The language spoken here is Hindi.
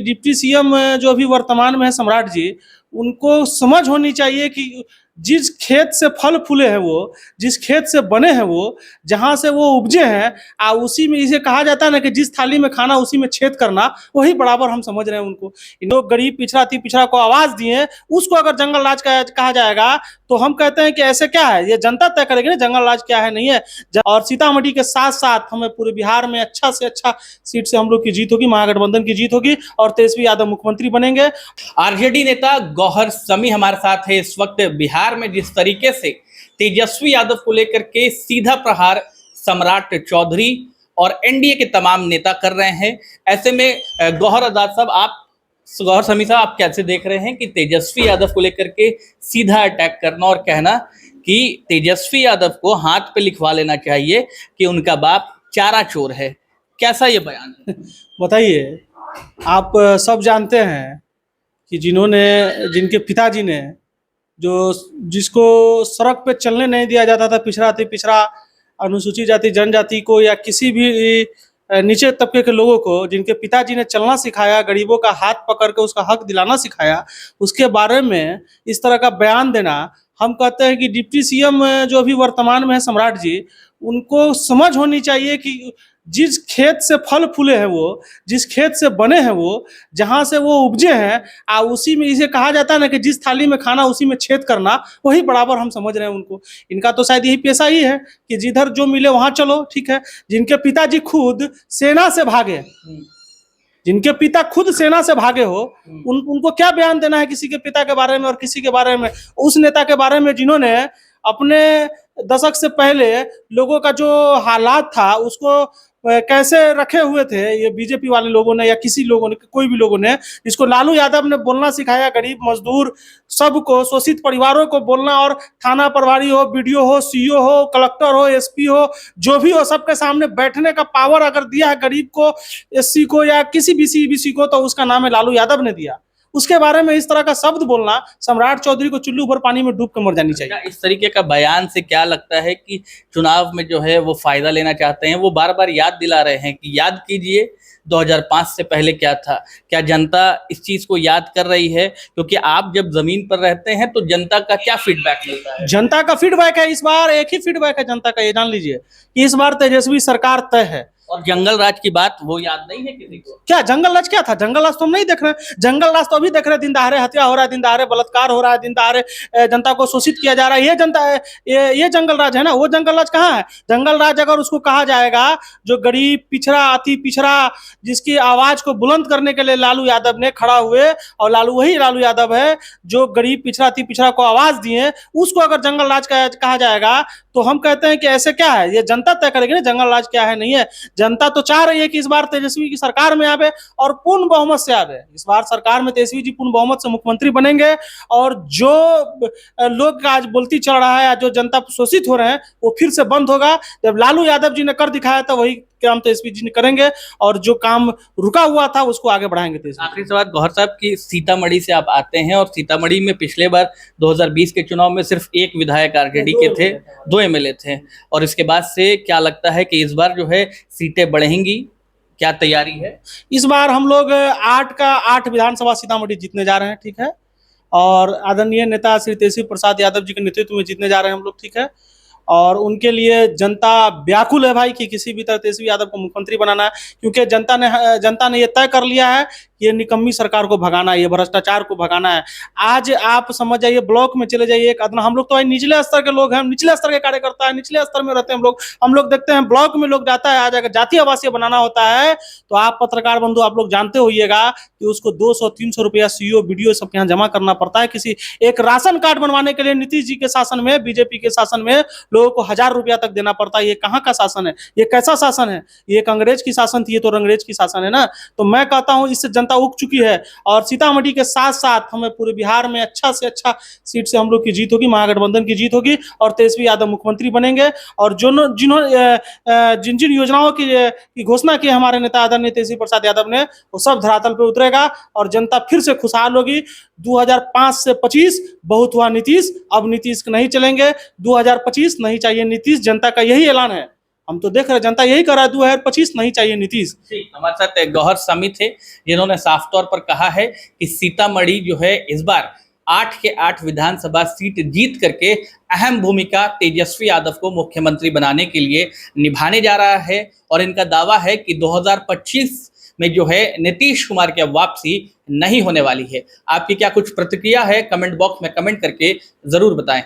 डिप्टी सीएम जो अभी वर्तमान में है सम्राट जी, उनको समझ होनी चाहिए कि जिस खेत से फल फूले हैं वो, जिस खेत से बने हैं वो, जहाँ से वो उपजे हैं, उसी में इसे कहा जाता है ना कि जिस थाली में खाना उसी में छेद करना, वही बराबर हम समझ रहे हैं उनको। इन लोग गरीब पिछड़ा अति पिछड़ा को आवाज दिए, उसको अगर जंगल राज कहा जाएगा तो हम कहते हैं कि ऐसे क्या है, ये जनता तय करेगी ना जंगल राज क्या है नहीं है। और सीतामढ़ी के साथ साथ हमें पूरे बिहार में अच्छा से अच्छा सीट से हम लोग की जीत होगी, महागठबंधन की जीत होगी और तेजस्वी यादव मुख्यमंत्री बनेंगे। आरजेडी नेता गौहर समी हमारे साथ है इस वक्त। बिहार में जिस तरीके से तेजस्वी यादव को लेकर के सीधा प्रहार सम्राट चौधरी और एनडीए के तमाम नेता कर रहे हैं, ऐसे में गौहर आजाद साहब, गौहर समी साहब, आप कैसे देख रहे हैं कि तेजस्वी यादव को लेकर के सीधा अटैक करना और कहना कि तेजस्वी यादव को हाथ पे लिखवा लेना चाहिए कि उनका बाप चारा चोर है, कैसा ये बयान है? बताइए, आप सब जानते हैं कि जिनके पिताजी ने जिसको सड़क पे चलने नहीं दिया जाता था, पिछड़ा अति पिछड़ा अनुसूचित जाति जनजाति को या किसी भी नीचे तबके के लोगों को, जिनके पिताजी ने चलना सिखाया, गरीबों का हाथ पकड़ के उसका हक दिलाना सिखाया, उसके बारे में इस तरह का बयान देना, हम कहते हैं कि डिप्टी सीएम जो अभी वर्तमान में है सम्राट जी, उनको समझ होनी चाहिए कि जिस खेत से फल फूले हैं वो, जिस खेत से बने हैं वो, जहाँ से वो उपजे हैं, उसी में इसे कहा जाता है ना कि जिस थाली में खाना उसी में छेद करना, वही बराबर हम समझ रहे हैं उनको। इनका तो शायद यही पेशा ही है कि जिधर जो मिले वहां चलो, ठीक है। जिनके पिताजी खुद सेना से भागे, जिनके पिता खुद सेना से भागे हो, उनको क्या बयान देना है किसी के पिता के बारे में और किसी के बारे में, उस नेता के बारे में जिन्होंने अपने दशक से पहले लोगों का जो हालात था उसको कैसे रखे हुए थे ये बीजेपी वाले लोगों ने या किसी लोगों ने, कोई भी लोगों ने, जिसको लालू यादव ने बोलना सिखाया, गरीब मजदूर सबको, शोषित परिवारों को बोलना, और थाना प्रभारी हो, बीडीओ हो, सीईओ हो, कलेक्टर हो, एसपी हो, जो भी हो, सबके सामने बैठने का पावर अगर दिया है गरीब को, एससी को या किसी भी सीबीसी को, तो उसका नाम है लालू यादव ने दिया। उसके बारे में इस तरह का शब्द बोलना, सम्राट चौधरी को चुल्लू भर पानी में डूब कर मर जानी चाहिए। इस तरीके का बयान से क्या लगता है कि चुनाव में जो है वो फायदा लेना चाहते हैं? वो बार बार याद दिला रहे हैं कि याद कीजिए 2005 से पहले क्या था। क्या जनता इस चीज को याद कर रही है? क्योंकि आप जब जमीन पर रहते हैं तो जनता का क्या फीडबैक मिलता है? जनता का फीडबैक है, इस बार एक ही फीडबैक है जनता का, ये जान लीजिए कि इस बार तेजस्वी सरकार तय है। और जंगल राज की बात वो याद नहीं है किसी को? क्या जंगल राज क्या था? जंगल राज तो हम नहीं देख रहे हैं। जंगल राज तो अभी देख रहे हैं, दिन दहाड़े हत्या हो रहा है, दिन दहाड़े बलात्कार हो रहा है, दिन दहाड़े जनता को शोषित किया जा रहा है। ये जनता है, ये जंगल राज है ना। वो जंगल राज कहाँ है? जंगल राज अगर उसको कहा जाएगा जो गरीब पिछड़ा अति पिछड़ा, जिसकी आवाज को बुलंद करने के लिए लालू यादव ने खड़ा हुए, और वही लालू यादव है जो गरीब पिछड़ा अति पिछड़ा को आवाज दिए, उसको अगर जंगल राज कहा जाएगा तो हम कहते हैं कि ऐसे क्या है, ये जनता तय करेगी ना जंगल राज क्या है नहीं है। जनता तो चाह रही है कि इस बार तेजस्वी की सरकार में आवे और पूर्ण बहुमत से आवे। इस बार सरकार में तेजस्वी जी पूर्ण बहुमत से मुख्यमंत्री बनेंगे, और जो लोग आज बोलती चल रहा है, जो जनता शोषित हो रहे हैं, वो फिर से बंद होगा। जब लालू यादव जी ने कर दिखाया था वही काम तेजस्वी जी ने करेंगे, और जो काम रुका हुआ था उसको आगे बढ़ाएंगे। आखिरी सवाल गौहर साहब की, सीतामढ़ी से आप आते हैं और सीतामढ़ी में पिछले बार 2020 के चुनाव में सिर्फ एक विधायक आरजेडी के थे, 2 एमएलए थे, और इसके बाद से क्या लगता है कि इस बार जो है सीटें बढ़ेंगी? क्या तैयारी है? इस बार हम लोग 8 विधानसभा सीतामढ़ी जीतने जा रहे हैं, ठीक है। और आदरणीय नेता श्री तेजस्वी प्रसाद यादव जी के नेतृत्व में जीतने जा रहे हैं हम लोग, ठीक है। और उनके लिए जनता व्याकुल है भाई कि किसी भी तरह तेजस्वी यादव को मुख्यमंत्री बनाना है, क्योंकि जनता ने ये तय कर लिया है कि ये निकम्मी सरकार को भगाना है, ये भ्रष्टाचार को भगाना है। आज आप समझ जाइए, ब्लॉक में चले जाइए, एक अदना, हम लोग तो निचले स्तर के लोग हैं, हम निचले स्तर के कार्यकर्ता है, निचले स्तर में रहते हैं हम लोग देखते हैं ब्लॉक में लोग जाता है, आज अगर जातीय आवासीय बनाना होता है तो आप पत्रकार बंधु आप लोग जानते होइएगा कि उसको 200-300 रुपया सीईओ बीडीओ सबके यहाँ जमा करना पड़ता है। किसी एक राशन कार्ड बनवाने के लिए नीतीश जी के शासन में, बीजेपी के शासन में लोगों को 1000 रुपया तक देना पड़ता है। ये कहाँ का शासन है? ये कैसा शासन है? ये एक अंग्रेज की शासन थी, ये तो अंग्रेज की शासन है ना। तो मैं कहता हूँ इससे जनता उग चुकी है, और सीतामढ़ी के साथ साथ हमें पूरे बिहार में अच्छा से अच्छा सीट से हम लोग की जीत होगी, महागठबंधन की जीत होगी, और तेजस्वी यादव मुख्यमंत्री बनेंगे। और जिन जिन योजनाओं की घोषणा की हमारे नेता आदरणीय तेजस्वी प्रसाद यादव ने, वो सब धरातल पे उतरेगा और जनता फिर से खुशहाल होगी। 2005 से 25 बहुत हुआ नीतीश, अब नीतीश नहीं चलेंगे, 2025 नहीं चाहिए नीतीश, जनता का यही ऐलान है। हम तो देख रहे हैं, जनता यही कर रहा है, 2025 नहीं चाहिए नीतीश। ठीक, हमारे साथ गौहर समी थे जिन्होंने साफ तौर पर कहा है कि सीतामढ़ी जो है इस बार 8 के 8 विधानसभा सीट जीत करके अहम भूमिका तेजस्वी यादव को मुख्यमंत्री बनाने के लिए निभाने जा रहा है और इनका दावा है कि 2025 में जो है नीतीश कुमार की वापसी नहीं होने वाली है। आपकी क्या कुछ प्रतिक्रिया है, कमेंट बॉक्स में कमेंट करके जरूर बताएं।